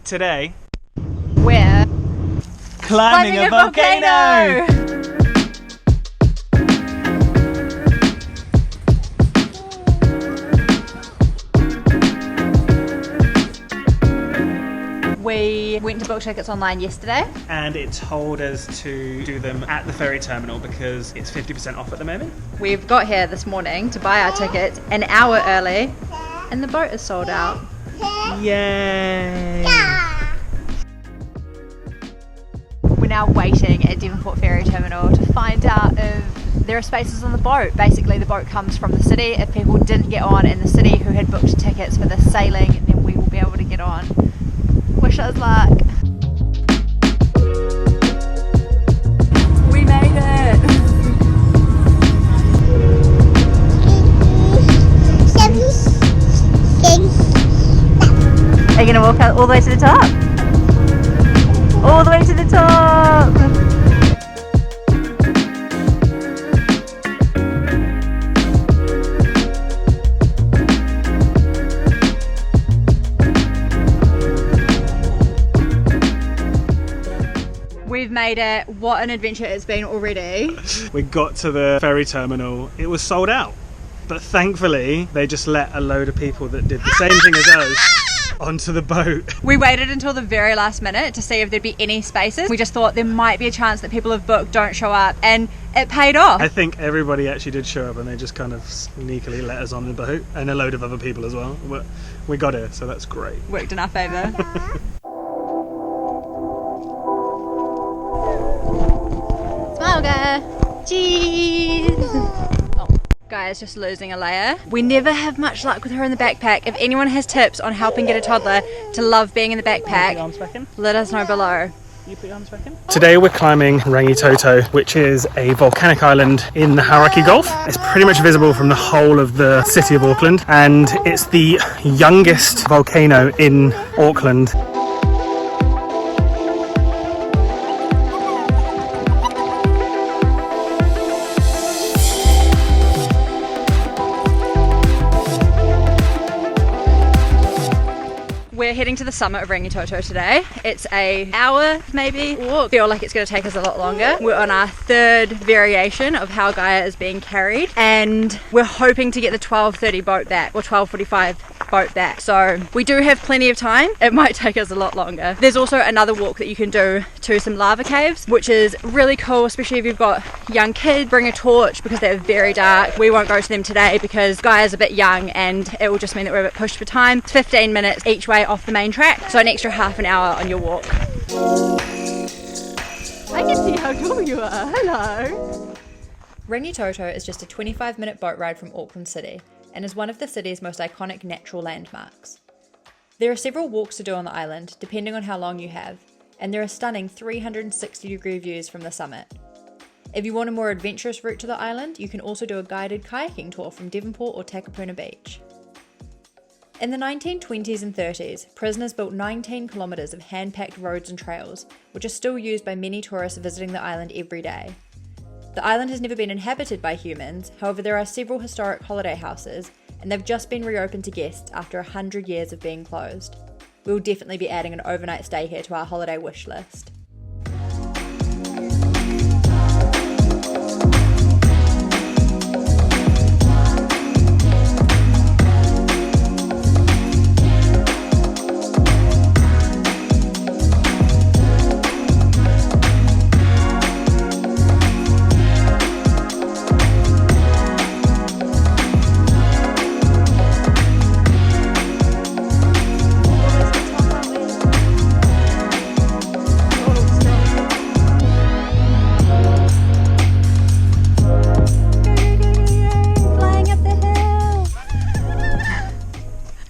Today, we're climbing a volcano! We went to book tickets online yesterday. And it told us to do them at the ferry terminal because it's 50% off at the moment. We've got here this morning to buy our tickets an hour early and the boat is sold out. Yay! We're now waiting at Devonport Ferry Terminal to find out if there are spaces on the boat. Basically the boat comes from the city. If people didn't get on in the city who had booked tickets for the sailing, then we will be able to get on. Wish us luck. We made it! Are you going to walk out all the way to the top? All the way to the top! We've made it. What an adventure it's been already. We got to the ferry terminal. It was sold out. But thankfully, they just let a load of people that did the same thing as us onto the boat. We waited until the very last minute to see if there'd be any spaces. We just thought there might be a chance that people have booked don't show up, and it paid off. I think everybody actually did show up and they just kind of sneakily let us on the boat, and a load of other people as well. But we got here, so that's great. Worked in our favour. Smile, guy. Cheese. Guy's just losing a layer. We never have much luck with her in the backpack. If anyone has tips on helping get a toddler to love being in the backpack, let us know below. Today we're climbing Rangitoto, which is a volcanic island in the Hauraki Gulf. It's pretty much visible from the whole of the city of Auckland, and it's the youngest volcano in Auckland. We're heading to the summit of Rangitoto today. It's an hour maybe walk. Feel like it's going to take us a lot longer. We're on our third variation of how Gaia is being carried, and we're hoping to get the 12:30 boat back, or 12:45 boat back. So we do have plenty of time. It might take us a lot longer. There's also another walk that you can do to some lava caves, which is really cool, especially if you've got young kids. Bring a torch because they're very dark. We won't go to them today because Gaia's a bit young and it will just mean that we're a bit pushed for time. It's 15 minutes each way off the main track, so an extra half an hour on your walk. I can see how cool you are. Hello. Rangitoto is just a 25-minute boat ride from Auckland City and is one of the city's most iconic natural landmarks. There are several walks to do on the island, depending on how long you have, and there are stunning 360-degree views from the summit. If you want a more adventurous route to the island, you can also do a guided kayaking tour from Devonport or Takapuna Beach. In the 1920s and 30s, prisoners built 19 kilometres of hand-packed roads and trails, which are still used by many tourists visiting the island every day. The island has never been inhabited by humans, however there are several historic holiday houses, and they've just been reopened to guests after 100 years of being closed. We'll definitely be adding an overnight stay here to our holiday wish list.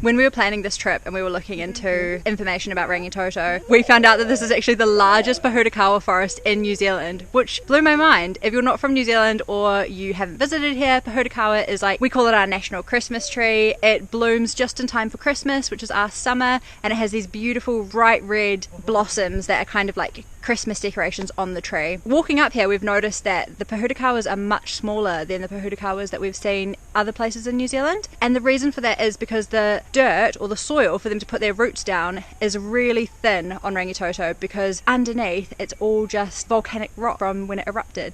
When we were planning this trip and we were looking into information about Rangitoto, we found out that this is actually the largest pohutukawa forest in New Zealand, which blew my mind. If you're not from New Zealand or you haven't visited here, pohutukawa is like, we call it our national Christmas tree. It blooms just in time for Christmas, which is our summer, and it has these beautiful bright red blossoms that are kind of like Christmas decorations on the tree. Walking up here, we've noticed that the pohutukawas are much smaller than the pohutukawas that we've seen other places in New Zealand. And the reason for that is because the dirt or the soil for them to put their roots down is really thin on Rangitoto, because underneath it's all just volcanic rock from when it erupted.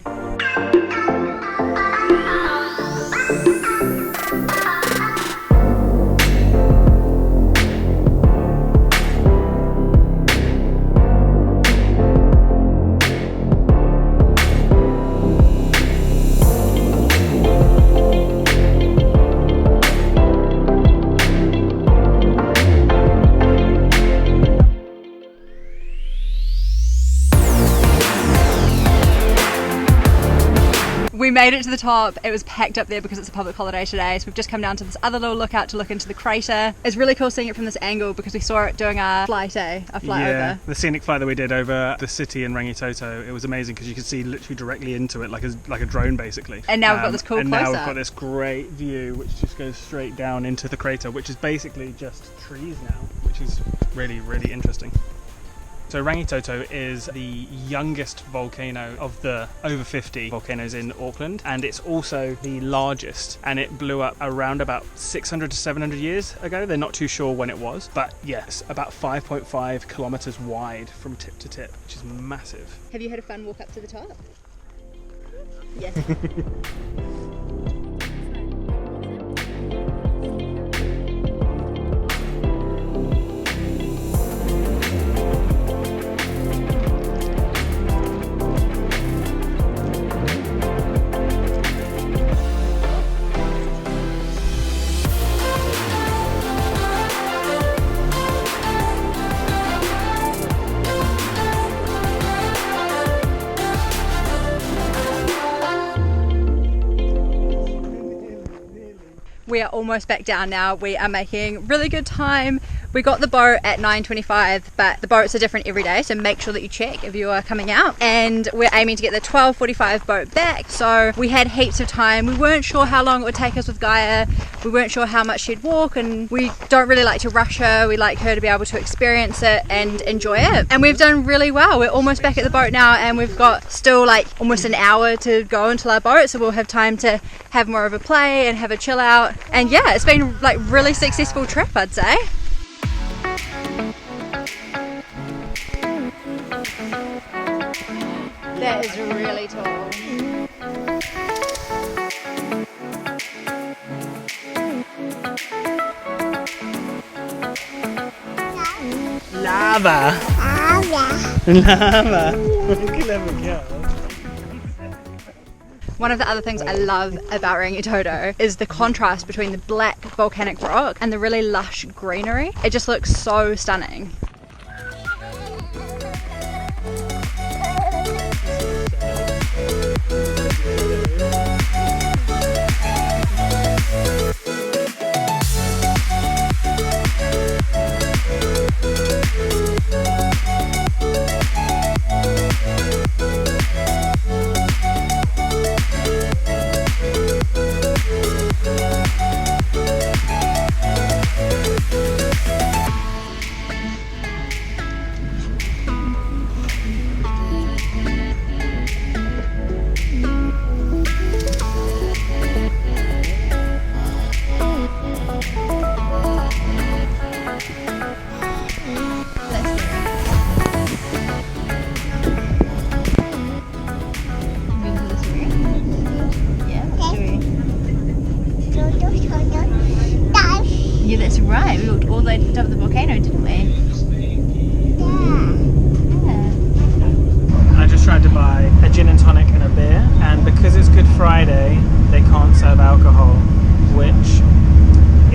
We made it to the top. It was packed up there because it's a public holiday today, so we've just come down to this other little lookout to look into the crater. It's really cool seeing it from this angle because we saw it doing our flight over. The scenic flight that we did over the city in Rangitoto, it was amazing because you could see literally directly into it like a drone basically. And now we've got this cool and close-up. now we've got this great view which just goes straight down into the crater, which is basically just trees now, which is really, really interesting. So Rangitoto is the youngest volcano of the over 50 volcanoes in Auckland, and it's also the largest, and it blew up around about 600 to 700 years ago. They're not too sure when it was, but yes, about 5.5 kilometers wide from tip to tip, which is massive. Have you had a fun walk up to the top? Yes. We are almost back down now. We are making really good time. We got the boat at 9:25, but the boats are different every day, so make sure that you check if you are coming out. And we're aiming to get the 12:45 boat back, so we had heaps of time. We weren't sure how long it would take us with Gaia. We weren't sure how much she'd walk, and we don't really like to rush her. We like her to be able to experience it and enjoy it. And we've done really well. We're almost back at the boat now, and we've got still like almost an hour to go until our boat, so we'll have time to have more of a play and have a chill out. And yeah, it's been like really successful trip, I'd say. That is really tall. Lava! Lava! Clever girl. One of the other things I love about Rangitoto is the contrast between the black volcanic rock and the really lush greenery. It just looks so stunning. Yeah, that's right. We walked all the way to the top of the volcano, didn't we? I just tried to buy a gin and tonic and a beer, and because it's Good Friday, they can't serve alcohol, which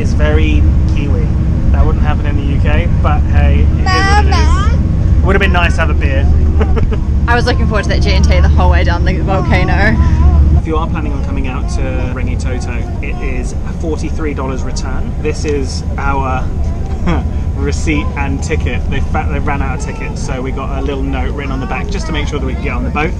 is very Kiwi. That wouldn't happen in the UK, but hey, it is what it is. It would have been nice to have a beer. I was looking forward to that G&T the whole way down the volcano. If you are planning on coming out to Rangitoto, it is a $43 return. This is our receipt and ticket. They ran out of tickets, so we got a little note written on the back just to make sure that we can get on the boat.